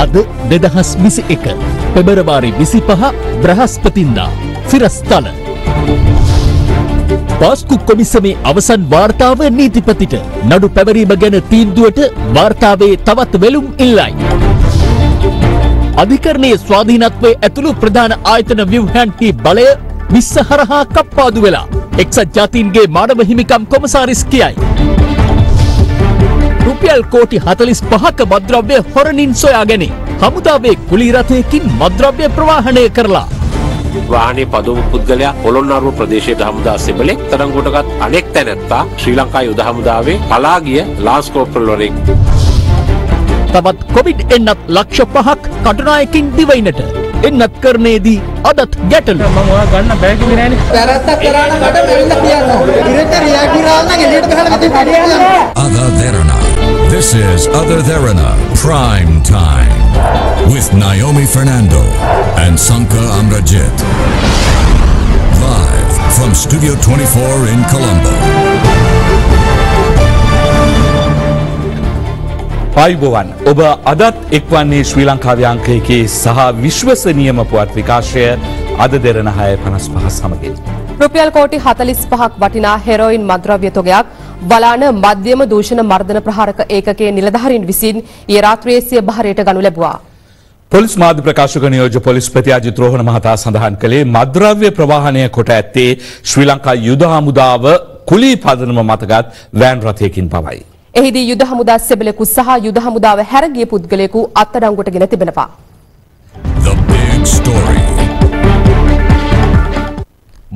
අද 2021 පෙබරවාරි 25 බ්‍රහස්පතින්දා සිරස්තල පාස්කු කොමිසමේ අවසන් වාර්තාව නීතිපතිට නඩු පැවරීම ගැන තීන්දුවට වාර්තාවේ තවත් වෙළුම් ඉල්ලයි. අධිකරණයේ ස්වාධීනත්වයේ ඇතුළු ප්‍රධාන ආයතන ව්‍යුහයන්හි බලය විස්ස හරහා කප්පාදු වෙලා එක්සත් ජාතීන්ගේ මානව හිමිකම් කොමසාරිස් කියයි. රුපියල් කෝටි 45ක මද්‍රව්‍ය හොරණින් සොයාගෙන හමුදාවේ කුලී රථයකින් මද්‍රව්‍ය ප්‍රවාහනය කරලා වාහනේ පදවපු පුද්ගලයා පොළොන්නරුව ප්‍රදේශයේ හමුදා සෙබලෙක් තරංගොටගත් අනෙක් තැනැත්තා ශ්‍රී ලංකා යුද හමුදාවේ පලා ගිය ලාන්ස් කෝප්‍රල්වරයෙක්. තවත් කොවිඩ් එන්නත් ලක්ෂ 5ක් කටුනායකින් දිවයිනට එන්නත් කරන්නේදී අදත් ගැටලු. මම ඔයා ගන්න බෑ කිව්වේ නෑනේ. වැරද්දක් කරා නම් මට මෙන්න කියන්න. ඉරේට රියා කිරාල් නම් එළියට ගහලා මෙතන පඩියන්න. Other Therana. This is Other Therana Prime Time with Naomi Fernando and Sanka Amrajit. Live from Studio 24 in Colombo. ආයුබෝවන් ඔබ අදත් එක්වන්නේ ශ්‍රී ලංකාවේ අංක 1 සහ විශ්වසනීයම පුවත් විකාශය අද දෙරණ 6:55 සමගින් රුපියල් කෝටි 45ක් වටිනා හෙරෝයින් මද්‍රව්‍ය තොගයක් වලාන මධ්‍යම දූෂණ මර්දන ප්‍රහාරක ඒකකයේ නිලධාරීන් විසින් ඊ රාත්‍රියේ සිය බහරයට ගනු ලැබුවා. පොලිස් මාධ්‍ය ප්‍රකාශක නියෝජ්‍ය පොලිස්පති අජිත් රෝහණ මහතා සඳහන් කළේ මද්‍රව්‍ය ප්‍රවාහනය කොට ඇත්තේ ශ්‍රී ලංකා යුද හමුදාව කුලී පදනම මතගත් වෑන් රථයකින් පවයි. එහිදී යුද හමුදා සෙබළෙකු සහ යුද හමුදාව හැරගිය පුද්ගලයෙකු අත්අඩංගුවටගෙන තිබෙනවා. The big story.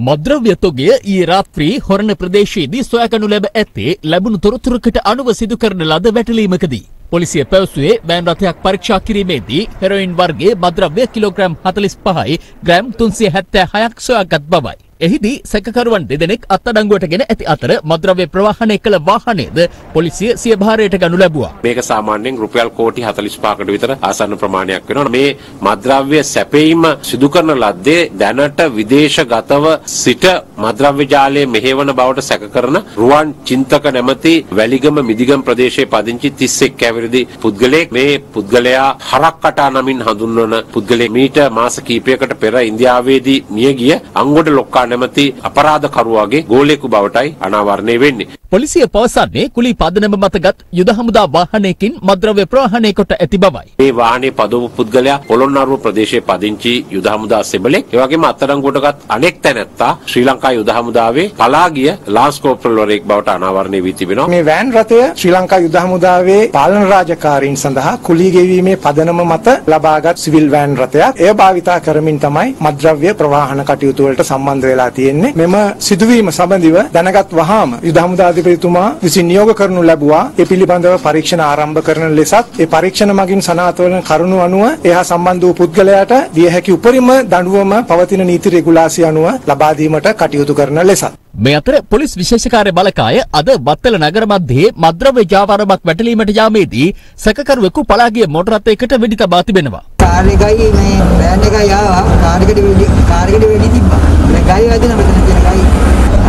මද්‍රව්‍ය තොගය ඊයේ රාත්‍රී හොරණ ප්‍රදේශයේදී සොයාගනු ලැබ ඇත්තේ ලැබුණු තොරතුරකට අනුව සිදු කරන ලද වැටලීමකදී. පොලිසිය පැවසුවේ වෑන් රථයක් පරීක්ෂා කිරීමේදී හෙරොයින් වර්ගයේ මද්‍රව්‍ය කිලෝග්‍රෑම් 45යි ග්‍රෑම් 376ක් සොයාගත් බවයි. එහිදී සැකකරුවන් දෙදෙනෙක් අත්අඩංගුවටගෙන ඇති අතර මද්‍රව්‍ය ප්‍රවාහනය කළ වාහනයද පොලිසිය සිය භාරයට ගනු ලැබුවා. මේක සාමාන්‍යයෙන් රුපියල් කෝටි 45කට විතර ආසන්න ප්‍රමාණයක් වෙනවා. මේ මද්‍රව්‍ය සැපයීම සිදු කරන ලද්දේ දැනට විදේශගතව සිට මද්‍රව්‍ය ජාලය මෙහෙවන බවට සැක කරන රුවන් චින්තක නැමැති වැලිගම මිදිගම ප්‍රදේශයේ පදිංචි 31 කැවිරිදි පුද්ගලයෙක්. මේ පුද්ගලයා හරක්කටා නමින් හඳුන්වන පුද්ගලයෙක්. මීට මාස කිහිපයකට පෙර ඉන්දියාවේදී මිය ගිය අංගොඩ ලොක්කා නැමැති අපරාධකරුවාගේ ගෝලයෙකු බවටයි අනාවරණය වෙන්නේ. පොලිසිය පවසන්නේ කුලී පදනම මතගත් යුද හමුදා වාහනයකින් මද්‍රව්‍ය ප්‍රවාහනය කොට ඇති බවයි. මේ වාහනේ පදවපු පුද්ගලයා පොළොන්නරුව ප්‍රදේශයේ පදිංචි යුද හමුදා සෙබලෙක්. ඒ වගේම අත්අඩංගුවටගත් අනෙක් තැනැත්තා ශ්‍රී ලංකා යුද හමුදාවේ පලා ගිය ලාන්ස් කෝප්‍රල්වරයෙක් බවට අනාවරණය වී තිබෙනවා. මේ වෑන් රථය ශ්‍රී ලංකා යුද හමුදාවේ පාලන රාජකාරීන් සඳහා කුලී ගෙවීමේ පදනම මත ලබාගත් සිවිල් වෑන් රථයක්. එය භාවිතා කරමින් තමයි මද්‍රව්‍ය ප්‍රවාහන කටයුතු වලට සම්බන්ධ වෙලා තියෙන්නේ. මෙම සිදුවීම සම්බන්ධව දැනගත් වහාම යුද හමුදාධිපතිතුමා විසින් නියෝග කරනු ලැබුවා. ඒ පිළිබඳව පරීක්ෂණ ආරම්භ කරන ලෙසත් ඒ පරීක්ෂණ මගින් සනාථ වන කරුණු අනුව එහා සම්බන්ධ වූ පුද්ගලයාට දිය හැකි උපරිම දඬුවම පවතින නීති රෙගුලාසි අනුව ලබා දීමට කටයුතු කරන ලෙසත්. මේ අතර පොලිස් විශේෂකාර්ය බලකාය අද වත්තල නගර මැදේ මද්‍රව්‍ය ජාවාරමක් වැටලීමට යාමේදී සැකකරුවෙකු පලා ගිය මොටර රථයකට වෙඩි තබා තිබෙනවා. කාර් එකයි මේ වෑන් එකයි ආවා. කාර් එකට වෙඩි තිබ්බා. මේ ගයි වැදින මෙතන තියෙන ගයි.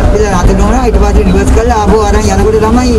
අපිට අත නෝනා ඊට පස්සේ රිවර්ස් කරලා ආපහු අරන් යනකොට තමයි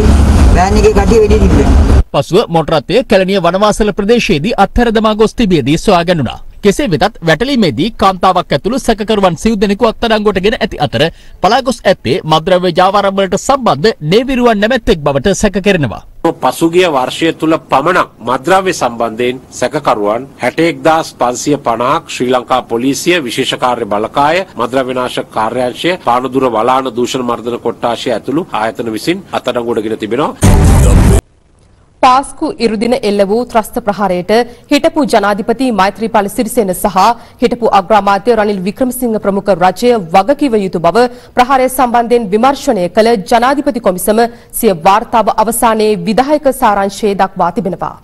වෑන් එකේ කටිය වෙඩි තිබ්බේ. පසුව මොටර රථය කැලණිය වනවාසල ප්‍රදේශයේදී අත්හැර දමා ගොස් තිබියදී සොයා ගැනුණා. කෙසේ වෙතත් වැටලීමේදී කාන්තාවක් ඇතුළු සැකකරුවන් සිව් දෙනෙකු අත්අඩංගුවටගෙන ඇති අතර පලා ගොස් ඇත්තේ මද්‍රව්‍ය ජාවාරම් වලට සම්බන්ධ නේවිරුවන් නැමැත්තෙක් බවට සැක කෙරෙනවා. පසුගිය වර්ෂය තුල පමණක් මද්‍රව්‍ය සම්බන්ධයෙන් සැකකරුවන් 61550ක් ශ්‍රී ලංකා පොලිසිය විශේෂ කාර්ය බලකාය මද්‍රව්‍ය විනාශක කාර්යාංශය පානදුර වලාන දූෂණ මර්දන කොට්ටාශය ඇතුළු ආයතන විසින් අත්අඩංගුවටගෙන තිබෙනවා. පාස්කු ඉරුදින එල්ල වූ ත්‍රස්ත ප්‍රහාරයට හිටපු ජනාධිපති මෛත්‍රීපාල සිරිසේන සහ හිටපු අග්‍රාමාත්‍ය රනිල් වික්‍රමසිංහ ප්‍රමුඛ රජය වගකිව යුතු බව ප්‍රහාරය සම්බන්ධයෙන් විමර්ශනය කළ ජනාධිපති කොමිසම සිය වාර්තාව අවසානයේ විධායක සාරාංශයේ දක්වා තිබෙනවා.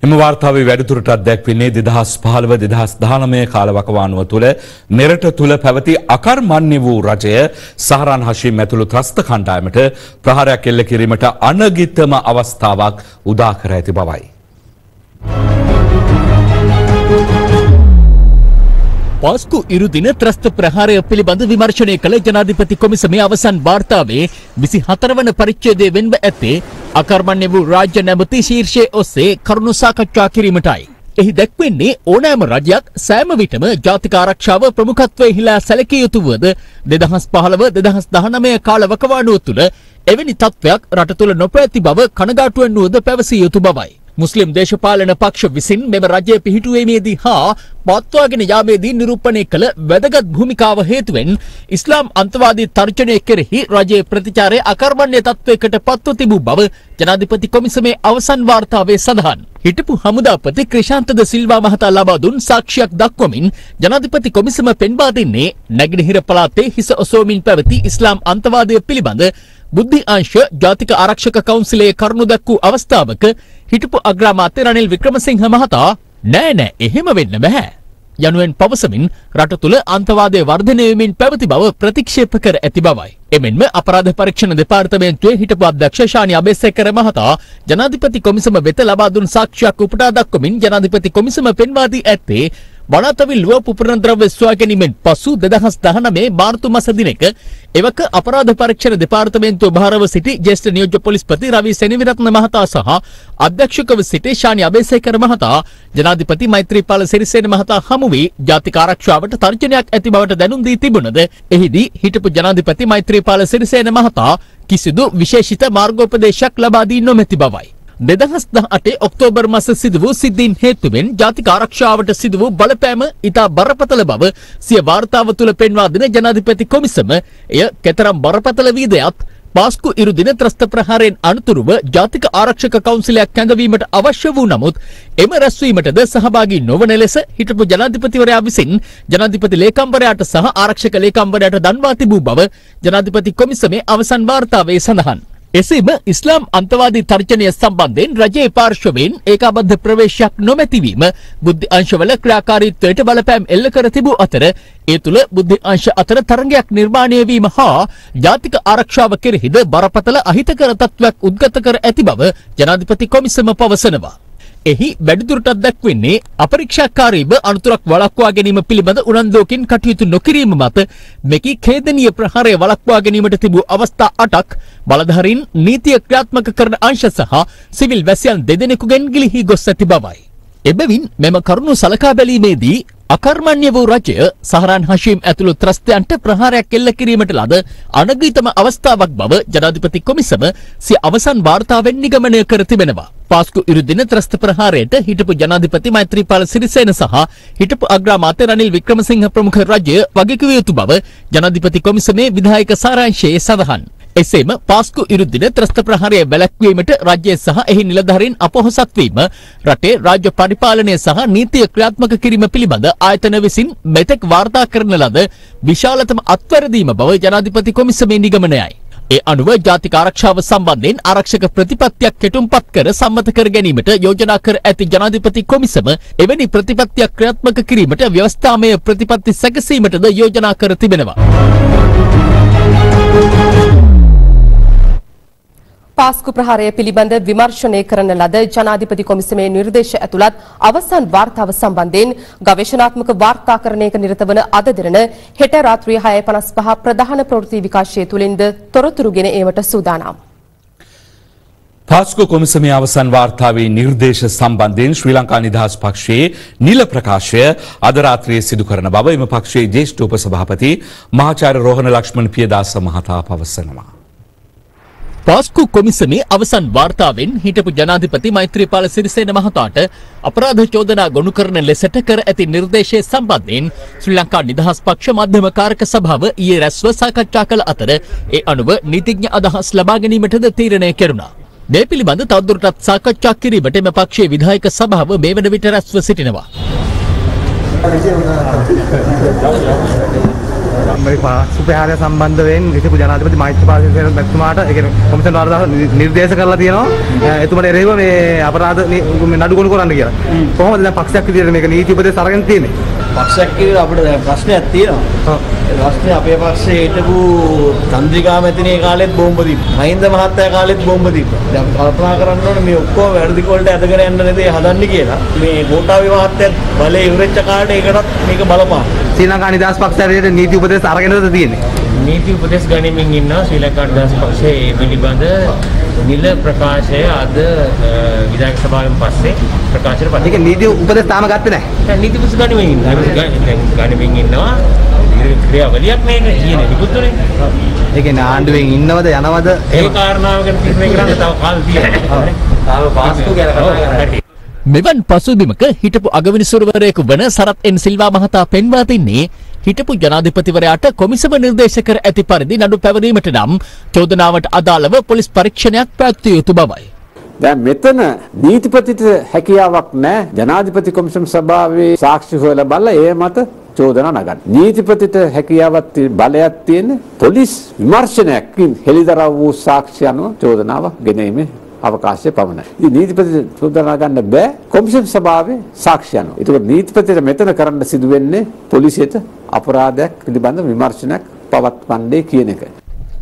එම වාර්තාවේ වැඩිදුරටත් දැක්වෙන්නේ 2015-2019 කාලවකවානුව තුළ මෙරට තුළ පැවති අකර්මණ්‍ය වූ රජය සහරාන් හෂීම් ඇතුළු ත්‍රස්ත කණ්ඩායමට ප්‍රහාරයක් එල්ල කිරීමට අනගිතම අවස්ථාවක් උදා කර ඇති බවයි. පාස්කු ඉරුදින ත්‍රස්ත ප්‍රහාරය පිළිබඳ විමර්ශනය කළ ජනාධිපති කොමිසමේ අවසන් වාර්තාවේ 24 වන පරිච්ඡේදයේ වෙන්ව ඇත්තේ අකර්මණ්‍ය වූ රාජ්‍ය නැමැති ශීර්ෂයේ ඔස්සේ කරුණු සාකච්ඡා කිරීමටයි. එහි දැක්වෙන්නේ ඕනෑම රජයක් සෑම විටම ජාතික ආරක්ෂාව ප්‍රමුඛත්වයේ හිලා සැලකිය යුතු වුවද 2015-2019 කාල වකවානුව තුළ එවැනි තත්ත්වයක් රට තුළ නොපැවති බව කනගාටුවෙන් නුවද පැවසිය යුතු බවයි. මුස්ලිම් දේශපාලන පක්ෂ විසින් මෙම රජය පිහිටුවීමේදී හා පවත්වාගෙන යාමේදී නිරූපණය කළ වැදගත් භූමිකාව හේතුවෙන් ඉස්ලාම් අන්තවාදී තර්ජනය කෙරෙහි රජයේ ප්‍රතිචාරය අකර්මණ්‍ය තත්ත්වයකට පත්ව තිබූ බව ජනාධිපති කොමිසමේ අවසන් වාර්තාවේ සඳහන්. හිටපු හමුදාපති ක්‍රිෂාන්ත ද සිල්වා මහතා ලබා දුන් සාක්ෂියක් දක්වමින් ජනාධිපති කොමිසම පෙන්වා දෙන්නේ නැගෙනහිර පළාතේ හිස ඔසවමින් පැවති ඉස්ලාම් අන්තවාදය පිළිබඳ බුද්ධි අංශ ජාතික ආරක්ෂක කවුන්සිලයේ කරුණු දක්වූ අවස්ථාවක හිටපු අග්‍රාමාත්‍ය රනිල් වික්‍රමසිංහ මහතා නෑ එහෙම වෙන්න බෑ යනුවෙන් පවසමින් රට තුළ අන්තවාදය වර්ධනය වෙමින් පැවති බව ප්‍රතික්ෂේප කර ඇති බවයි. එමෙන්ම අපරාධ පරීක්ෂණ දෙපාර්තමේන්තුවේ හිටපු අධ්‍යක්ෂ ශානි අබේසේකර මහතා ජනාධිපති කොමිසම වෙත ලබා දුන් සාක්ෂියක් උපුටා දක්වමින් ජනාධිපති කොමිසම පෙන්වා දී ඇත්තේ වනාතවිල්ලුව පුපුරන ද්‍රව්‍ය සොයා ගැනීමෙන් පසු 2019 මාර්තු මාස දිනක එවක අපරාධ පරීක්ෂණ දෙපාර්තමේන්තුව භාරව සිටි ජ්‍යෙෂ්ඨ නියෝජ්‍ය පොලිස්පති රවි සෙනවිරත්න මහතා සහ අධ්‍යක්ෂකව සිටි ශානි අබේසේකර මහතා ජනාධිපති මෛත්‍රීපාල සිරිසේන මහතා හමු වී ජාතික ආරක්ෂාවට තර්ජනයක් ඇති බවට දැනුම් දී තිබුණද එහිදී හිටපු ජනාධිපති මෛත්‍රීපාල සිරිසේන මහතා කිසිදු විශේෂිත මාර්ගෝපදේශයක් ලබා දී නොමැති බවයි. 2018 ඔක්තෝබර් මාස සිදු වූ සිද්ධීන් හේතුවෙන් ජාතික ආරක්ෂාවට සිදු වූ බලපෑම ඉතා බරපතල බව සිය වාර්තාව තුළ පෙන්වා දෙන ජනාධිපති කොමිසම එය කෙතරම් බරපතල වීදයත් පාස්කු ඉරු දින ත්‍රස්ත ප්‍රහාරයෙන් අනතුරුව ජාතික ආරක්ෂක කවුන්සිලයක් කැඳවීමට අවශ්‍ය වූ නමුත් එම රැස්වීමටද සහභාගී නොවන ලෙස හිටපු ජනාධිපතිවරයා විසින් ජනාධිපති ලේකම්වරයාට සහ ආරක්ෂක ලේකම්වරයාට දන්වා තිබූ බව ජනාධිපති කොමිසමේ අවසන් වාර්තාවේ සඳහන්. එසේම ඉස්ලාම් අන්තවාදී තර්ජනය සම්බන්ධයෙන් රජයේ පාර්ශවයෙන් ඒකාබද්ධ ප්‍රවේශයක් නොමැතිවීම බුද්ධි අංශවල ක්‍රියාකාරීත්වයට බලපෑම් එල්ල කර තිබූ අතර ඒ තුළ බුද්ධි අංශ අතර තරඟයක් නිර්මාණය වීම හා ජාතික ආරක්ෂාව කෙරෙහිද බරපතල අහිතකර තත්ත්වයක් උද්ගත කර ඇති බව ජනාධිපති කොමිසම පවසනවා. එහි වැඩිදුරටත් දැක්වෙන්නේ අපරීක්ෂාකාරීව අනතුරක් වළක්වා ගැනීම පිළිබඳ උනන්දුවකින් කටයුතු නොකිරීම මත මෙකි ඛේදනීය ප්‍රහාරය වළක්වා ගැනීමට තිබූ අවස්ථා 8ක් බලධාරීන් නීතිය ක්‍රියාත්මක කරන අංශ සහ සිවිල් වැසියන් දෙදෙනෙකුගෙන් ගිලිහි ගොස් ඇති බවයි. එබැවින් මෙම කරුණු සලකා බැලීමේදී අකර්මණ්‍ය වූ රජය සහරාන් හෂීම් ඇතුළු ත්‍රස්තයන්ට ප්‍රහාරයක් එල්ල කිරීමට ලද අනගීතම අවස්ථාවක් බව ජනාධිපති කොමිසම සිය අවසන් වාර්තාවෙන් නිගමනය කර තිබෙනවා. පාස්කු ඉරු දින ත්‍රස්ත ප්‍රහාරයට හිටපු ජනාධිපති මෛත්‍රීපාල සිරිසේන සහ හිටපු අග්‍රාමාත්‍ය රනිල් වික්‍රමසිංහ ප්‍රමුඛ රජය වගකිව යුතු බව ජනාධිපති කොමිසමේ විධායක සාරාංශයේ සඳහන්. එසේම පාස්කු ඉරු දින ත්‍රස්ත ප්‍රහාරය වැළැක්වීමට රජය සහ එහි නිලධාරීන් අපොහොසත් වීම රටේ රාජ්‍ය පරිපාලනය සහ නීතිය ක්‍රියාත්මක කිරීම පිළිබඳ ආයතන විසින් මෙතෙක් වාර්තා කරන ලද විශාලතම අත්වැරදීම බව ජනාධිපති කොමිසමේ නිගමනයයි. ඒ අනුව ජාතික ආරක්ෂාව සම්බන්ධයෙන් ආරක්ෂක ප්‍රතිපත්තියක් කෙටුම්පත් කර සම්මත කර ගැනීමට යෝජනා කර ඇති ජනාධිපති කොමිසම එවැනි ප්‍රතිපත්තියක් ක්‍රියාත්මක කිරීමට ව්‍යවස්ථාමය ප්‍රතිපත්ති සැකසීමටද යෝජනා කර තිබෙනවා. පාස්කු ප්‍රහාරය පිළිබඳ විමර්ශනය කරන ලද ජනාධිපති කොමිසමේ නිර්දේශ ඇතුළත් අවසන් වාර්තාව සම්බන්ධයෙන් ගවේෂණාත්මක වාර්තාකරණයක නිරත වන අද දින හෙට රාත්‍රී 6:55 ප්‍රධාන ප්‍රවෘත්ති විකාශය තුළින්ද තොරතුරුගෙන ඒවට සූදානම්. පාස්කු කොමිසමේ අවසන් වාර්තාවේ නිර්දේශ සම්බන්ධයෙන් ශ්‍රී ලංකා නිදහස් පක්ෂයේ නිල ප්‍රකාශය අද රාත්‍රියේ සිදු කරන බව එම පක්ෂයේ ජ්‍යෙෂ්ඨ උපසභාපති මහාචාර්ය රෝහණ ලක්ෂ්මන් පියදාස මහතා පවසනවා. පාස්කු කොමිසමේ අවසන් වාර්තාවෙන් හිටපු ජනාධිපති මෛත්‍රීපාල සිරිසේන මහතාට අපරාධ චෝදනා ගොනු කරන ලෙසට කර ඇති නිර්දේශය සම්බන්ධයෙන් ශ්‍රී ලංකා නිදහස් පක්ෂ මධ්‍යම කාරක සභාව ඊයේ රැස්ව සාකච්ඡා කළ අතර ඒ අනුව නීතිඥ අදහස් ලබා ගැනීමටද තීරණය කෙරුණා. මේ පිළිබඳ තවදුරටත් සාකච්ඡා කිරීමට එම පක්ෂයේ විධායක සභාව මේ වන විට රැස්ව සිටිනවා. සුපහාරය සම්බන්ධයෙන් හිටපු ජනාධිපති මෛත්‍රීපාල සිරිසේන මැතිතුමාට ඒ කියන්නේ කොමිසම් වාර්තාව නිර්දේශ කරලා තියෙනවා එතුමාට එරෙහිව මේ අපරාධ නඩු ගොනු කරන්න කියලා. කොහොමද දැන් පක්ෂයක් විදියට මේක නීති උපදෙස් අරගෙන තියෙන්නේ? පක්ෂයක් කියලා අපිට ප්‍රශ්නයක් තියෙනවා. ප්‍රශ්නේ අපේ පක්ෂයේ හිටපු චන්ද්‍රිකා මැතිණිය කාලෙත් බෝම්බ දීපා. මහින්ද මහත්තයා කාලෙත් බෝම්බ දීපා. දැන් කල්පනා කරන්න ඕනේ මේ ඔක්කොම වැඩි වලට ඇදගෙන යන්න නේද හදන්නේ කියලා. මේ ගෝඨාභය මහත්තයා බලේ ඉවරෙච්ච කාලේ ඒකටත් මේක බලපාන. ශ්‍රී ලංකා නිදහස් පක්ෂයට නීති උපදෙස් අරගෙනද තියෙන්නේ? නීති උපදෙස් ගනිමින් ඉන්නවා ශ්‍රී ලංකා නිදහස් පක්ෂයේ මේ පිළිබඳ නිල ප්‍රකාශය අද විධායක සභාවෙන් පස්සේ ප්‍රකාශයට පත්. ඒක නීති උපදෙස් තාම ගත්තේ නැහැ. නීති උපදෙස් ගනිමින් ඉන්නවා. ක්‍රියාවලියක් මේක කියන්නේ නිකුත්ුනේ. ඒ කියන්නේ ආණ්ඩුවෙන් ඉන්නවද යනවද ඒ කාරණාව ගැන තීරණය කරන්න තව කාල තියෙනවා. තාම පාස්කු ගැන කතා කරන්නේ. මෙවන් පසුබිමක හිටපු අගවිනිසුරුවරයෙකු වන සරත් එන් සිල්වා මහතා පෙන්වා දෙන්නේ හිටපු ජනාධිපතිවරයාට කොමිසම නිර්දේශ කර ඇති පරිදි නඩු පැවරීමට නම් චෝදනාවට අදාළව පොලිස් පරීක්ෂණයක් පැවැත්විය යුතු බවයි. දැන් මෙතන නීතිපතිට හැකියාවක් නැහැ ජනාධිපති කොමිසම් සභාවේ සාක්ෂි හොයලා බලලා ඒ මත චෝදනා නගන්න. නීතිපතිට හැකියාවක් බලයක් තියෙන පොලිස් විමර්ශනයකින් හෙළිදරව් වූ සාක්ෂි අනුව චෝදනාව ගෙනීමේ අවකාශය පමණයි. ඉතින් නීතිපතිට චෝදනා ගන්න බෑ කොමිසම් සභාවේ සාක්ෂි අනුව. ඒකෝ නීතිපතිට මෙතන කරන්න සිදු වෙන්නේ පොලිසියට අපරාධයක් පිළිබඳ විමර්ශනයක් පවත්වන්නේ කියන එක.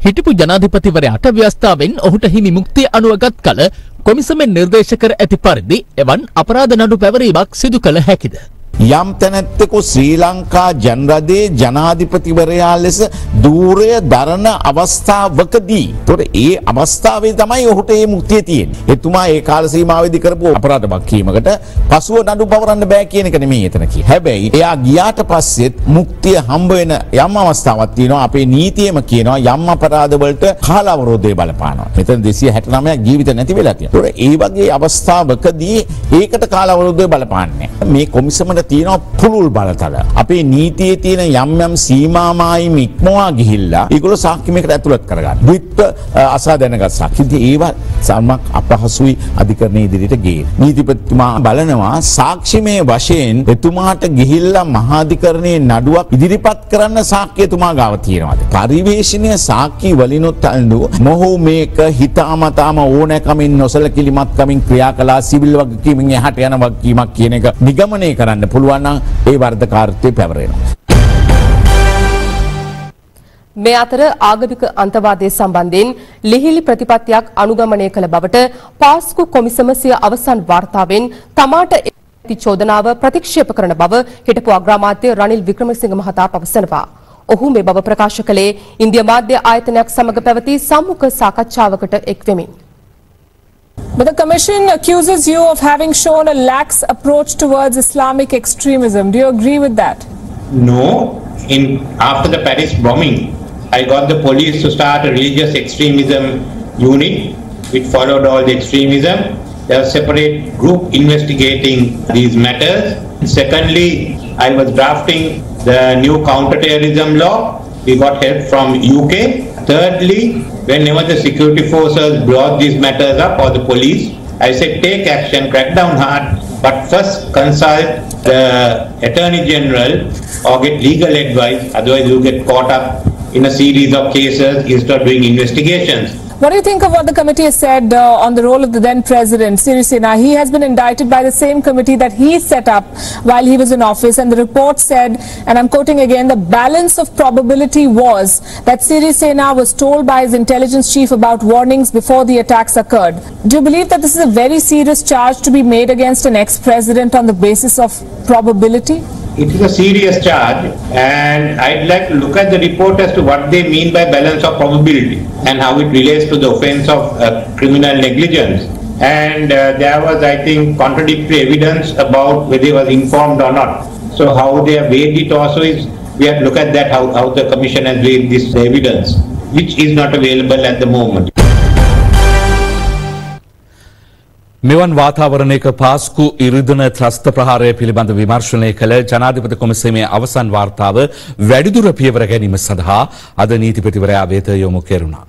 හිටපු ජනාධිපතිවරයාට ව්‍යවස්ථාවෙන් ඔහුට හිමි මුක්තිය අනුවගත් කල කොමිසමෙන් නිර්දේශ කර ඇති පරිදි එවන් අපරාධ නඩු පැවරීමක් සිදු කළ හැකිද? යම් තැනැත්තෙකු ශ්‍රී ලංකා ජනරදේ ජනාධිපතිවරයා ලෙස ධූරය දරන අවස්ථාවකදී තොර ඒ අවස්ථාවේ තමයි ඔහුට ඒ මුක්තිය තියෙන්නේ. එතුමා ඒ කාල සීමාවේදී කරපු අපරාධ වගකීමකට පසුව නඩු පවරන්න බෑ කියන එක නෙමෙයි එතන කියන්නේ. හැබැයි එයා ගියාට පස්සෙත් මුක්තිය හම්බ වෙන යම් අවස්ථාවක් තියෙනවා. අපේ නීතියේම කියනවා යම් අපරාධ වලට කාල අවරෝධය බලපානවා. මෙතන 269ක් ජීවිත නැති වෙලා තියෙනවා. ඒ වගේ අවස්ථාවකදී ඒකට කාල අවරෝධය බලපාන්නේ. මේ කොමිසමට තියෙන පුළුල් බලතල අපේ නීතියේ තියෙන යම් යම් සීමාමායින් ඉක්මවා ගිහිල්ලා ඒගොල්ලෝ සාක්ෂිමයකට ඇතුළත් කරගන්න. විත් අසා දැනගත් සාක්ෂි. ඒවා සමක් අපහසුයි අධිකරණයේ ඉදිරියට ගේන්න. නීතිපතිතුමා බලනවා සාක්ෂිමය වශයෙන් එතුමාට ගිහිල්ලා මහාධිකරණයේ නඩුවක් ඉදිරිපත් කරන්න සාක්ෂි එතුමා ගාව තියෙනවාද? පරිවේශනීය සාක්ෂි වලිනුත් අල්ලු මොහු මේක හිතාමතාම ඕනෑකමින් නොසලකිලිමත්කමින් ක්‍රියා කළා සිවිල් වගකීමෙන් එහාට යන වගකීමක් කියන එක නිගමනය කරන්න පුළුවන් නම් ඒ වර්ධකාරීත්වය පැවරෙනවා. මේ අතර ආගමික අන්තවාදය සම්බන්ධයෙන් ලිහිලි ප්‍රතිපත්තියක් අනුගමනය කළ බවට පාස්කු කොමිසම සිය අවසන් වාර්තාවෙන් තමාට ඇති චෝදනාව ප්‍රතික්ෂේප කරන බව හිටපු අග්‍රාමාත්‍ය රනිල් වික්‍රමසිංහ මහතා පවසනවා. ඔහු මේ බව ප්‍රකාශ කළේ ඉන්දියා මාධ්‍ය ආයතනයක් සමග පැවති සම්මුඛ සාකච්ඡාවකට එක් වෙමින්. But the Commission accuses you of having shown a lax approach towards Islamic extremism. Do you agree with that? No. After the Paris bombing, I got the police to start a religious extremism unit which followed all the extremism. There was a separate group investigating these matters. Secondly, I was drafting the new counter-terrorism law. We got help from UK. Thirdly, whenever the security forces brought these matters up or the police, I said take action, crack down hard, but first consult the Attorney General or get legal advice, otherwise you get caught up in a series of cases instead of doing investigations. What do you think of what the committee has said on the role of the then president, Sirisena? He has been indicted by the same committee that he set up while he was in office, and the report said, and I'm quoting again, the balance of probability was that Sirisena was told by his intelligence chief about warnings before the attacks occurred. Do you believe that this is a very serious charge to be made against an ex-president on the basis of probability? It is a serious charge, and I'd like to look at the report as to what they mean by balance of probability and how it relates to the offence of criminal negligence. And there was, I think, contradictory evidence about whether he was informed or not. So how they have weighed it also is, we have to look at that, how the commission has weighed this evidence, which is not available at the moment. මෙවන් වාතාවරණයක පාස්කු ඉරිදන ත්‍රස්ත ප්‍රහාරය පිළිබඳ විමර්ශනය කළ ජනාධිපති කොමිසමේ අවසන් වාර්තාව වැඩිදුර පියවර ගැනීම සඳහා අද නීතිපතිවරයා වෙත යොමු කෙරුණා.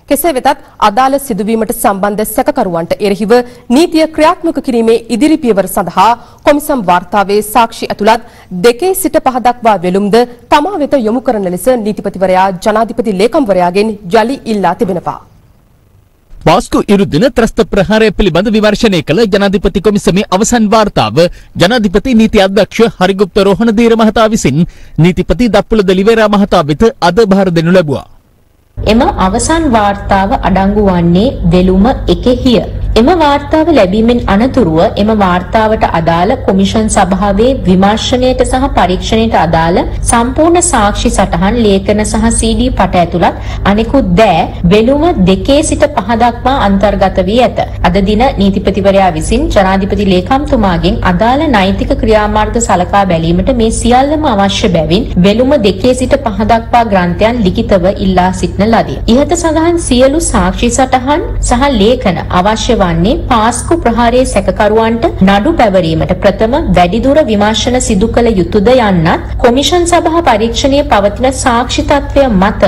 කෙසේ වෙතත් අදාළ සිදුවීමට සම්බන්ධ සැකකරුවන්ට එරෙහිව නීතිය ක්‍රියාත්මක කිරීමේ ඉදිරි පියවර සඳහා කොමිසම් වාර්තාවේ සාක්ෂි ඇතුළත් 2 සිට 5 දක්වා වෙළුම්ද තමා වෙත යොමු කරන ලෙස නීතිපතිවරයා ජනාධිපති ලේකම්වරයාගෙන් යලි ඉල්ලා තිබෙනවා. පාස්කු ඉරුදින ත්‍රස්ත ප්‍රහාරය පිළිබඳ විමර්ශනය කළ ජනාධිපති කොමිසමේ අවසන් වාර්තාව ජනාධිපති නීති අධ්‍යක්ෂ හරිගුප්ත රෝහණදීර මහතා විසින් නීතිපති දප්පුල දෙලිවේරා මහතා වෙත අද බාර දෙනු ලැබුවා. එම අවසන් වාර්තාව අඩංගු වන්නේ වෙළුම 1 හිය එම වාර්තාව ලැබීමෙන් අනතුරුව එම වාර්තාවට අදාළ කොමිෂන් සභාවේ විමර්ශනයට සහ පරීක්ෂණයට අදාළ සම්පූර්ණ සාක්ෂි සටහන් ලේඛන සහ CD පට ඇතුළත් අනෙකුත් දෑ වෙළුම 2 සිට 5 දක්වා අන්තර්ගත වී ඇත. අද දින නීතිපතිවරයා විසින් ජනාධිපති ලේකම්තුමාගෙන් අදාළ නෛතික ක්‍රියාමාර්ග සලකා බැලීමට මේ සියල්ලම අවශ්‍ය බැවින් වෙළුම 2 සිට 5 දක්වා ග්‍රන්ථයන් ලිඛිතව ඉල්ලා සිටින ලදී. ඉහත සඳහන් සියලු සාක්ෂි සටහන් සහ ලේඛන අවශ්‍ය වන්නේ පාස්කු ප්‍රහාරයේ සැකකරුවන්ට නඩු පැවරීමට ප්‍රථම වැඩිදුර විමර්ශන සිදු කළ යුතුද යන්නත් කොමිෂන් සභා පරීක්ෂණයේ පවතින සාක්ෂි තත්ත්වය මත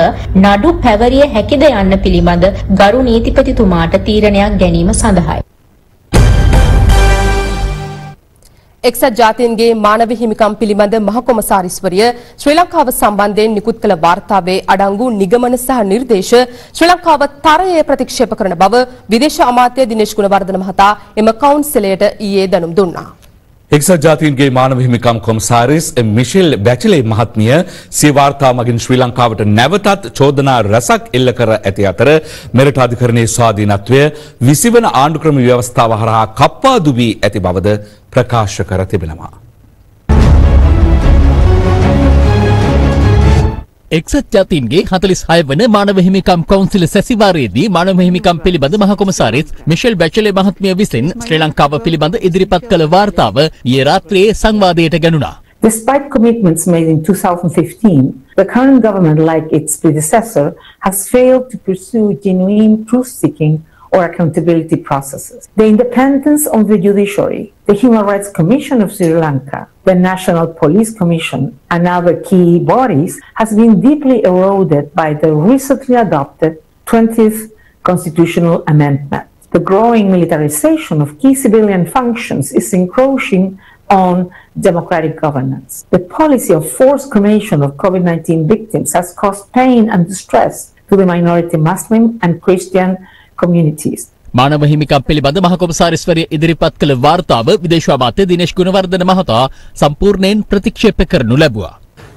නඩු පැවරිය හැකිද යන්න පිළිබඳ ගරු නීතිපතිතුමාට තීරණයක් ගැනීම සඳහායි. එක්සත් ජාතීන්ගේ මානව හිමිකම් පිළිබඳ මහකොමසාරිස්වරිය ශ්‍රී ලංකාව සම්බන්ධයෙන් නිකුත් කළ වාර්තාවේ අඩංගු නිගමන සහ නිර්දේශ ශ්‍රී ලංකාව තරයේ ප්‍රතික්ෂේප කරන බව විදේශ අමාත්‍ය දිනේෂ් ගුණවර්ධන මහතා එම කවුන්සිලයට ඊයේ දැනුම් දුන්නා. එක්සත් ජාතීන්ගේ මානව හිමිකම් කොමසාරිස් මිෂෙල් බැචලේ මහත්මිය සිය වාර්තා මගින් ශ්‍රී ලංකාවට නැවතත් චෝදනා රැසක් එල්ල කර ඇති අතර මෙරට අධිකරණයේ ස්වාධීනත්වය 20 වන ආණ්ඩුක්‍රම ව්‍යවස්ථාව හරහා කප්පාදු වී ඇති බවද ප්‍රකාශ කර තිබෙනවා. එක්සත් ජාතීන්ගේ 46 වන මානව හිමිකම් කවුන්සිල සැසිවාරයේදී මානව හිමිකම් පිළිබඳ මහකොමසාරිස් මිෂෙල් බැචලේ මහත්මිය විසින් ශ්‍රී ලංකාව පිළිබඳ ඉදිරිපත් කළ වාර්තාව ඊයේ රාත්‍රියේ සංවාදයට ගැනුණා. Despite commitments made in 2015, the current government, like its predecessor, has failed to pursue genuine truth-seeking or accountability processes. The independence of the judiciary, the Human Rights Commission of Sri Lanka, the National Police Commission, and other key bodies has been deeply eroded by the recently adopted 20th Constitutional Amendment. The growing militarization of key civilian functions is encroaching on democratic governance. The policy of forced cremation of COVID-19 victims has caused pain and distress to the minority Muslim and Christian communities. මානව හිමිකම් පිළිබඳ මහකොමසාරිස්වරිය ඉදිරිපත් කළ වාර්තාව විදේශ අමාත්‍ය දිනේෂ් ගුණවර්ධන මහතා සම්පූර්ණයෙන් ප්‍රතික්ෂේප කරනු ලැබුවා.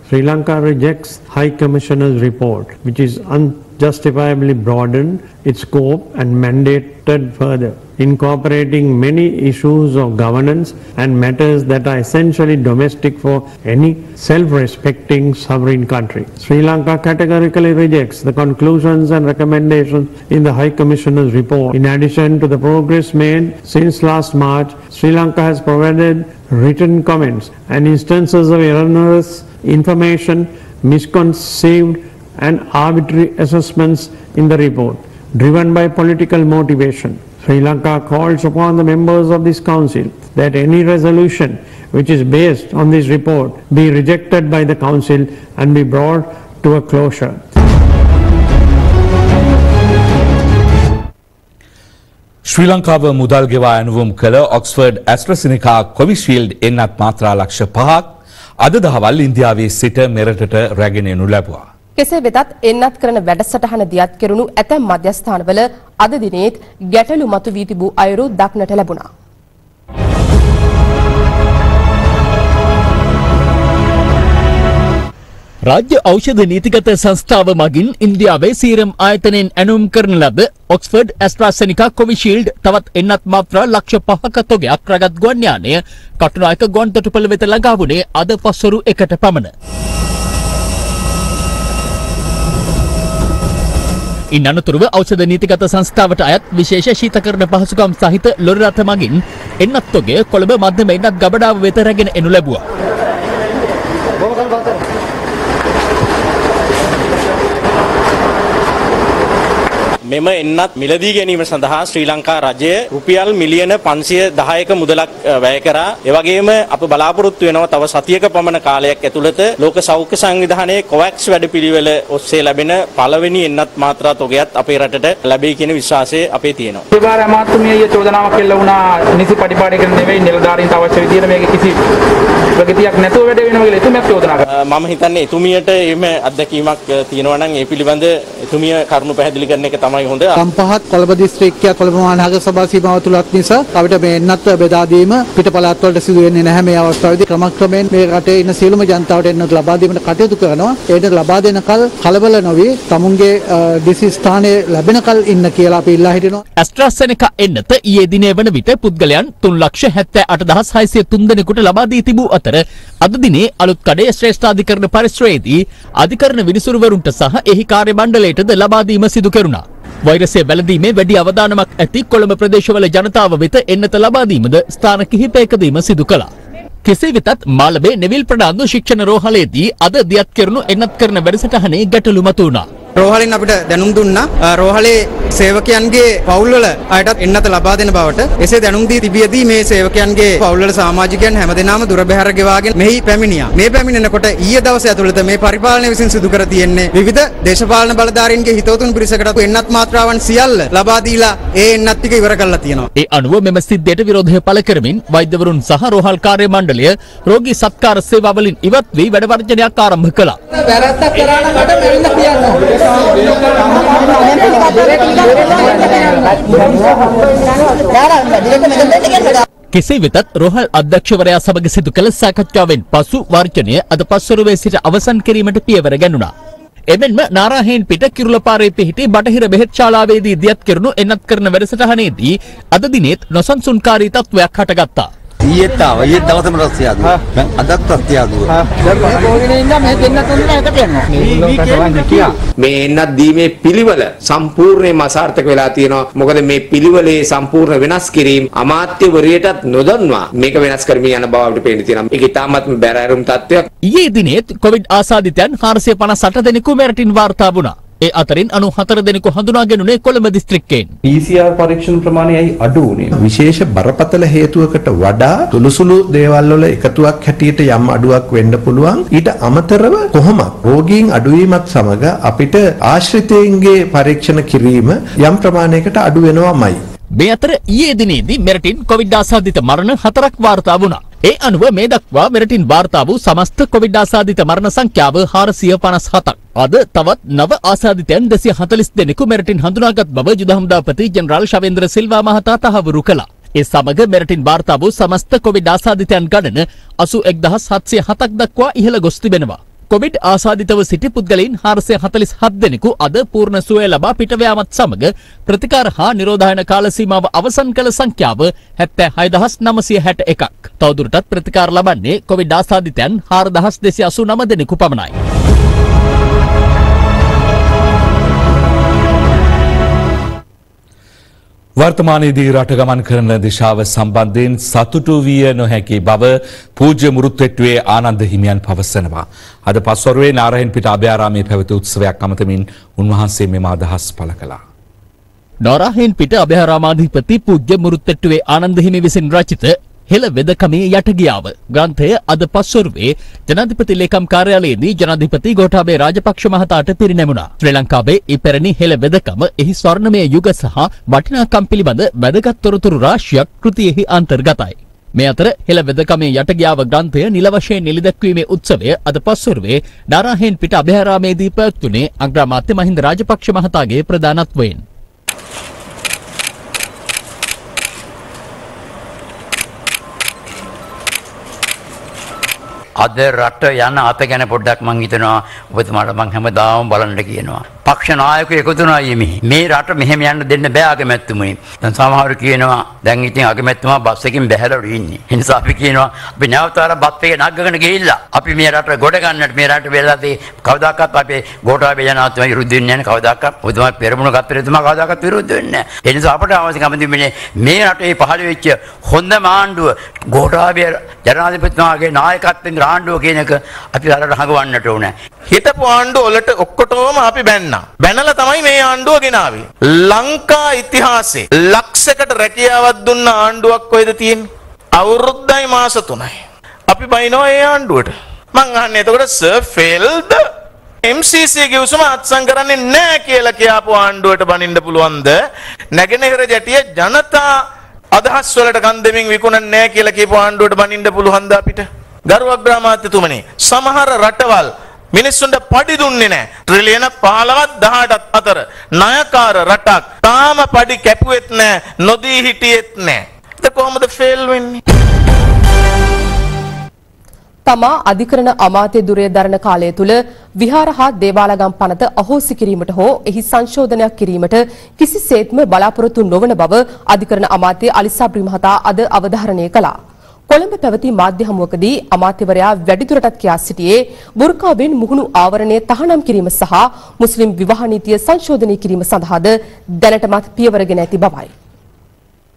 Sri Lanka rejects High Commissioner's report, which is unjustifiably broadened its scope and mandated further, incorporating many issues of governance and matters that are essentially domestic for any self-respecting sovereign country. Sri Lanka categorically rejects the conclusions and recommendations in the High Commissioner's report. In addition to the progress made since last March, Sri Lanka has provided written comments and instances of erroneous information, misconceived and arbitrary assessments in the report, driven by political motivation. Sri Lanka calls upon the members of this council that any resolution which is based on this report be rejected by the council and be brought to a closure. ශ්‍රී ලංකාව මුදල් ගෙවා ඇනුවම් කළ Oxford ඇස්ට්‍රසෙනිකා Covishield එන්නත් මාත්‍රා ලක්ෂ 5ක් අද දහවල් ඉන්දියාවේ සිට මෙරටට රැගෙන එනු ලැබුවා. කෙසේ වෙතත් එන්නත් කරන වැඩසටහන දියත් කෙරුණු ඇතැම් මධ්‍යස්ථානවල අද දිනේත් ගැටලු මතුවී තිබූ අයුරු දක්නට ලැබුණා. රාජ්‍ය ඖෂධ නීතිගත සංස්ථාව මගින් ඉන්දියාවේ සීරම් ආයතනයෙන් ඇනුම් කරන ලද ඔක්ස්ෆර්ඩ් ඇස්ට්‍රාසෙනිකා කොවිෂීල්ඩ් තවත් එන්නත් මාත්‍රා ලක්ෂ 5ක තොගයක් රැගත් ගුවන් යානය කටුනායක ගුවන් තොටුපළ වෙත ළඟා වුණේ අද පස්වරු 1ට පමණ. ඉන් අනතුරුව ඖෂධ නීතිගත සංස්ථාවට අයත් විශේෂ ශීතකරණ පහසුකම් සහිත ලොරි රථ මගින් එන්නත් තොගය කොළඹ මධ්‍යම එන්නත් ගබඩාව වෙත රැගෙන එනු ලැබුවා. මෙම එන්නත් මිලදී ගැනීම සඳහා ශ්‍රී ලංකා රජය රුපියල් මිලියන 510ක මුදලක් වැය කරා. ඒ වගේම අප බලාපොරොත්තු වෙනවා තව සතියක පමණ කාලයක් ඇතුළත ලෝක සෞඛ්‍ය සංවිධානයේ කොවැක්ස් වැඩපිළිවෙල ඔස්සේ ලැබෙන පළවෙනි එන්නත් මාත්‍රා තොගයත් අපේ රටට ලැබෙයි කියන විශ්වාසය අපේ තියෙනවා. ඒ වාර අමාත්‍යමිය චෝදනාවක් එල්ල වුණා නිසි පරිපාලනයකට නෙවෙයි නිලධාරීන්ට අවශ්‍ය විදිහට මේක කිසි ප්‍රගතියක් නැතුව වැඩ වෙනවා කියලා එතුමියක් චෝදනා කරා. මම හිතන්නේ එතුමියට එimhe අත්දැකීමක් තියෙනවා නම් ඒ පිළිබඳ එතුමිය කරුණු පැහැදිලි කරන එක තමයි තමයි හොඳ. කම්පහත් කොළඹ දිස්ත්‍රික්කයේ කොළඹ මහනගර සභා සීමාව තුලත් නිසා අපිට මේ එන්නත්ව බෙදා දීම පිට පළාත් වලට සිදු වෙන්නේ නැහැ. මේ අවස්ථාවේදී ක්‍රමක්‍රමයෙන් මේ රටේ ඉන්න සියලුම ජනතාවට එන්නත් ලබා දීමට කටයුතු කරනවා. ඒකට ලබා දෙන කල කලබල නොවි තමුන්ගේ දිසි ස්ථානයේ ලැබෙන කල ඉන්න කියලා අපි ඉල්ලා හිටිනවා. AstraZeneca එන්නත ඊයේ දිනේ වන විට පුද්ගලයන් 3,78,603 දෙනෙකුට ලබා දී තිබූ අතර අද දිනේ අලුත් කඩේ ශ්‍රේෂ්ඨාධිකරණ පරිශ්‍රයේදී අධිකරණ විනිසුරුවරුන්ට සහ එහි කාර්ය මණ්ඩලයටද ලබා දීම සිදු කෙරුණා. වෛරසය වැළඳීමේ වැඩි අවදානමක් ඇති කොළඹ ප්‍රදේශවල ජනතාව වෙත එන්නත ලබා දීමද ස්ථාන කිහිපයකදීම සිදු කළා. කෙසේ වෙතත් මාළඹේ නෙවිල් ප්‍රනාන්දු ශික්ෂණ රෝහලේදී අද දියත් කෙරුණු එන්නත් කරන වැඩසටහනේ ගැටලු මතුවුණා. රෝහලින් අපිට දැනුම් දුන්නා රෝහලේ සේවකයන්ගේ පවුල්වල අයටත් එන්නත ලබා දෙන බවට. එසේ දැනුම් දී තිබියදී මේ සේවකයන්ගේ පවුල්වල සමාජිකයන් හැමදෙනාම දුර බැහැර ගෙවාගෙන මෙහි පැමිණියා. මේ පැමිණෙනකොට ඊයේ දවසේ ඇතුළත මේ පරිපාලනය විසින් සිදු කර තියෙන්නේ විවිධ දේශපාලන බලධාරීන්ගේ හිතවතුන් පිරිසකට එන්නත් මාත්‍රාවන් සියල්ල ලබා දීලා ඒ එන්නත් ටික ඉවර කරලා තියෙනවා. ඒ අනුව මෙම සිද්ධියට විරෝධය පළ කරමින් වෛද්‍යවරුන් සහ රෝහල් කාර්ය මණ්ඩලය රෝගී සත්කාර සේවාවලින් ඉවත් වී වැඩ වර්ජනයක් ආරම්භ කළා. වැරද්දක් කරා නම් මට මෙන්න කියන්න. කෙසේ වෙතත් රෝහල් අධ්‍යක්ෂවරයා සමග සිදු කළ සාකච්ඡාවෙන් පසු වර්ජනය අද පස්වරුවේ සිට අවසන් කිරීමට පියවර ගැනුණා. එමෙන්ම නාරාහෙන් පිට කිරුළපාරේ පිහිටි බටහිර බෙහෙත් ශාලාවේදී දියත් කෙරුණු එන්නත් කරන වැඩසටහනේදී අද දිනෙත් නොසන්සුන්කාරී තත්වයක් හටගත්තා. ඊයේත් ආවා. ඊයේ දවසේම රස්සිය ආදුවා. අදත් රස්සිය ආදුවා. මේ එන්නත් දීමේ පිළිවෙල සම්පූර්ණයෙන්ම අසාර්ථක වෙලා තියෙනවා. මොකද මේ පිළිවෙලේ සම්පූර්ණ වෙනස් කිරීම අමාත්‍යවරියටත් නොදන්වා මේක වෙනස් කරමින් යන බව අපිට පේන්න තියෙනවා. ඒක ඉතාමත්ම බැරෑරුම් තත්ත්වයක්. ඊයේ දිනෙත් කොවිඩ් ආසාදිතයන් 458 දෙනෙකු මෙරටින් වාර්තා වුණා. ඒ අතරින් 94 දෙනෙකු හඳුනාගෙනුනේ කොළඹ දිස්ත්‍රික්කයෙන්. PCR පරීක්ෂණ ප්‍රමාණයයි අඩු වුණේ. විශේෂ බරපතල හේතුවකට වඩා සුළුසුළු දේවල් වල එකතුවක් හැටියට යම් අඩුවක් වෙන්න පුළුවන්. ඊට අමතරව කොහොමද රෝගීන් අඩුවීමත් සමග අපිට ආශ්‍රිතයින්ගේ පරීක්ෂණ කිරීම යම් ප්‍රමාණයකට අඩු වෙනවාමයි. මේ අතර ඊයේ දිනේදී මෙරටින් කොවිඩ් ආසාදිත මරණ 4ක් වාර්තා වුණා. ඒ අනුව මේ දක්වා මෙරටින් වාර්තා වූ සමස්ත කොවිඩ් ආසාදිත මරණ සංඛ්‍යාව 457ක්. අද තවත් නව ආසාදිතයන් 240 දෙනෙකු මෙරටින් හඳුනාගත් බව යුද හමුදාපති ජෙනරාල් ශවේන්ද්‍ර සිල්වා මහතා තහවුරු කළා. ඒ සමග මෙරටින් වාර්තා වූ සමස්ත කොවිඩ් ආසාදිතයන් ගණන 81707ක් දක්වා ඉහළ ගොස් තිබෙනවා. කොවිඩ් ආසාදිතව සිටි පුද්ගලයන් 447 දෙනෙකු අද පූර්ණ සුවය ලබා පිටව යාමත් සමග ප්‍රතිකාර හා නිරෝධායන කාල සීමාව අවසන් කළ සංඛ්‍යාව 76961ක්. තවදුරටත් ප්‍රතිකාර ලබන්නේ කොවිඩ් ආසාදිතයන් 4289 දෙනෙකු පමණයි. වර්තමානයේදී රට ගමන් කරන දිශාව සම්බන්ධයෙන් සතුටු විය නොහැකි බව පූජ්‍ය මුරුත්තෙට්ටුවේ ආනන්ද හිමියන් පවසනවා. අද පස්වරුවේ නාරහෙන් පිට අභයාරාමයේ පැවති උත්සවයක් අමතමින් උන්වහන්සේ මෙම අදහස් පළ කළා. නාරහෙන් පිට අභයාරාමාධිපති පූජ්‍ය මුරුත්තෙට්ටුවේ ආනන්ද හිමි විසින් රචිත හෙළ වෙදකමේ යටගියාව ග්‍රන්ථය අද පස්වරුවේ ජනාධිපති ලේකම් කාර්යාලයේදී ජනාධිපති ගෝඨාභය රාජපක්ෂ මහතාට පිරිනැමුණා. ශ්‍රී ලංකාවේ ඉපැරණි හෙළ වෙදකම එහි ස්වර්ණමය යුග සහ වටිනාකම් පිළිබඳ වැදගත් තොරතුරු රාශියක් කෘතියෙහි අන්තර්ගතයි. මේ අතර හෙළ වෙදකමේ යටගියාව ග්‍රන්ථය නිල වශයෙන් එළිදැක්වීමේ උත්සවය අද පස්වරුවේ නාරහෙන් පිට අභයාරාමයේදී පැවැත්වුණේ අග්‍රාමාත්‍ය මහින්ද රාජපක්ෂ මහතාගේ ප්‍රධානත්වයෙන්. අද රට යන අත ගැන පොඩ්ඩක් මං හිතනවා ඔබතුමාට මං හැමදාම බලන්න කියනවා. පක්ෂ නායකයෝ එකතු වුණා යෙමි. මේ රට මෙහෙම යන්න දෙන්න බෑ අගමැතිතුමනි. දැන් සමහරව කියනවා දැන් ඉතින් අගමැතිතුමා බස් එකකින් බැහැලා ඉන්නේ. ඒ නිසා අපි කියනවා අපි නැවතවර බස් එකේ නගගෙන ගිහිල්ලා අපි මේ රට ගොඩ ගන්නට මේ රට වෙලාදී කවදාකවත් අපේ ගෝඨාභය ජනාධිපතිතුමා විරුද්ධ වෙන්නේ නැහැ කවදාකවත්. ඔබතුමා පෙරමුණ ගත්තේතුමා කවදාකවත් විරුද්ධ වෙන්නේ නැහැ. ඒ නිසා අපට අවශ්‍යකම තිබෙන්නේ මේ රටේ පහළ වෙච්ච හොඳම ආණ්ඩුව ගෝඨාභය ජනාධිපතිතුමාගේ නායකත්වයෙන් ආණ්ඩුව කියන එක අපි අරට හඟවන්නට ඕනේ. හිටපු ආණ්ඩුව වලට ඔක්කොටම අපි බැන්නා. බැනලා තමයි මේ ආණ්ඩුව ගෙනාවේ. ලංකා ඉතිහාසයේ ලක්ෂයකට රැකියාවක් දුන්න ආණ්ඩුවක් කොහෙද තියෙන්නේ? අවුරුද්දයි මාස 3යි. අපි බයිනවා ඒ ආණ්ඩුවට. මං අහන්නේ එතකොට සර් ෆේල්ද MCC ගිවිසුම අත්සන් කරන්නේ නැහැ කියලා කියපු ආණ්ඩුවට බනින්න පුළුවන්ද? නැගෙනහිර ජැටිය ජනතා අදහස් වලට කන් දෙමින් විකුණන්නේ නැහැ කියලා කියපු ආණ්ඩුවට බනින්න පුළුවන්ද අපිට? ගරු අග්‍රාමාත්‍යතුමනි, සමහර රටවල් මිනිස්සුන්ට පඩි දුන්නේ නැහැ. ට්‍රිලියන 15ක් 18ක් අතර ණයකාර රටක් තාම පඩි කැපුවෙත් නැහැ, නොදී හිටියෙත් නැහැ. ඒක කොහොමද ෆේල් වෙන්නේ? තමා අධිකරණ අමාත්‍ය දුරය දරන කාලය තුල විහාර හා දේවාලගම් පනත අහෝසි කිරීමට හෝ එහි සංශෝධනයක් කිරීමට කිසිසේත්ම බලාපොරොත්තු නොවන බව අධිකරණ අමාත්‍ය අලි සබ්රි මහතා අද අවධාරණය කළා. කොළඹ පැවති මාධ්‍ය හමුවකදී අමාත්‍යවරයා වැඩිදුරටත් කියා සිටියේ බුර්කාවෙන් මුහුණු ආවරණය තහනම් කිරීම සහ මුස්ලිම් විවාහ නීතිය සංශෝධනය කිරීම සඳහාද දැනටමත් පියවරගෙන ඇති බවයි.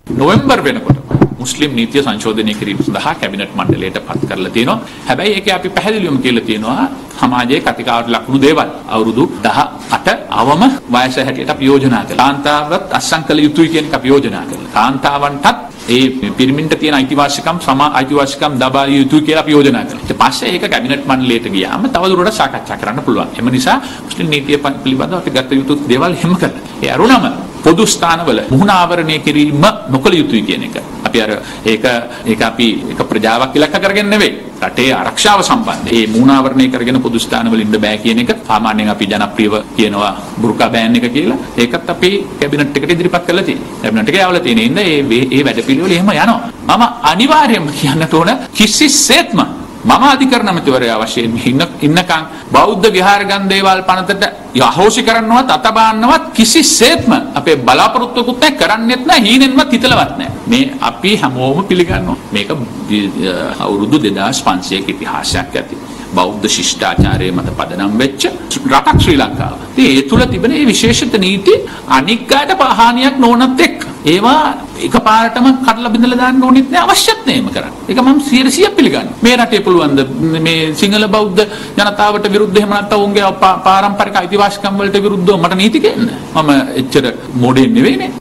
නොවැම්බර් වෙනකොට මුස්ලිම් නීතිය සංශෝධනය කිරීම සඳහා කැබිනට් මණ්ඩලයට පත් කරලා තියෙනවා. හැබැයි ඒකේ අපි පැහැදිලිවම කියලා තියෙනවා සමාජයේ කතිකාවට ලකුණු දේවල්. අවුරුදු 18 අවම වයස හැටියට අපි යෝජනා කළා. කාන්තාවත් අත්සන් කළ යුතුයි කියන එක අපි යෝජනා කළා. කාන්තාවන්ටත් ඒ පිරිමින්ට තියෙන අයිතිවාසිකම් අයිතිවාසිකම් දබා යුතුයි කියලා අපි යෝජනා කළා. ඊට පස්සේ ඒක කැබිනට් මණ්ඩලයට ගියාම තවදුරටත් සාකච්ඡා කරන්න පුළුවන්. එම නිසා මුස්ලිම් නීතිය පිළිබඳව අපි ගත යුතු දේවල් හැම කළා. ඒ අරුණම පොදු ස්ථානවල මුහුණ ආවරණය කිරීම නොකළ යුතුයි කියන එක. අපි ඒක අපි එක ප්‍රජාවක් ඉලක්ක කරගෙන නෙවෙයි. රටේ ආරක්ෂාව සම්බන්ධ. මේ මුහුණ ආවරණය කරගෙන පොදු ස්ථානවල ඉන්න බෑ කියන එක සාමාන්‍යයෙන් අපි ජනප්‍රියව කියනවා බුර්කා බෑන් එක කියලා. ඒකත් අපි කැබිනට් එකට ඉදිරිපත් කරලා තියෙනවා. කැබිනට් එකේ යවලා තියෙන ඉන්න මේ වැඩපිළිවෙල එහෙම යනවා. මම අනිවාර්යයෙන්ම කියන්නට ඕන කිසිසේත්ම මම අධිකරණ අමාත්‍යවරයා වශයෙන් ඉන්නකම් බෞද්ධ විහාරගම් දේවල් පනතට යහෝසි කරන්නවත් අතබාන්නවත් කිසිසේත්ම අපේ බලාපොරොත්තුකුත් නැහැ, කරන්නෙත් නැහැ, හීනෙන්වත් හිතලවත් නැහැ. මේ අපි හැමෝම පිළිගන්නවා. මේක අවුරුදු 2500ක ඉතිහාසයක් ඇති බෞද්ධ ශිෂ්ටාචාරයේ මත පදනම් වෙච්ච රටක් ශ්‍රී ලංකාව. ඉතින් ඒ තුල තිබෙන මේ විශේෂිත නීති අනික් අයට පහානියක් නොවනත් එක්ක ඒවා එකපාරටම කඩලා බිඳලා දාන්න ඕනෙත් නෑ, අවශ්‍යත් නෑ එහෙම කරන්න. ඒක මම 100% පිළිගන්නවා. මේ රටේ පුළුවන් ද මේ සිංහල බෞද්ධ ජනතාවට විරුද්ධ එහෙම නැත්නම් උන්ගේ පාරම්පරික අයිතිවාසිකම් වලට විරුද්ධව මට නීති කියන්න? මම එච්චර මොඩෙන් නෙවෙයිනේ.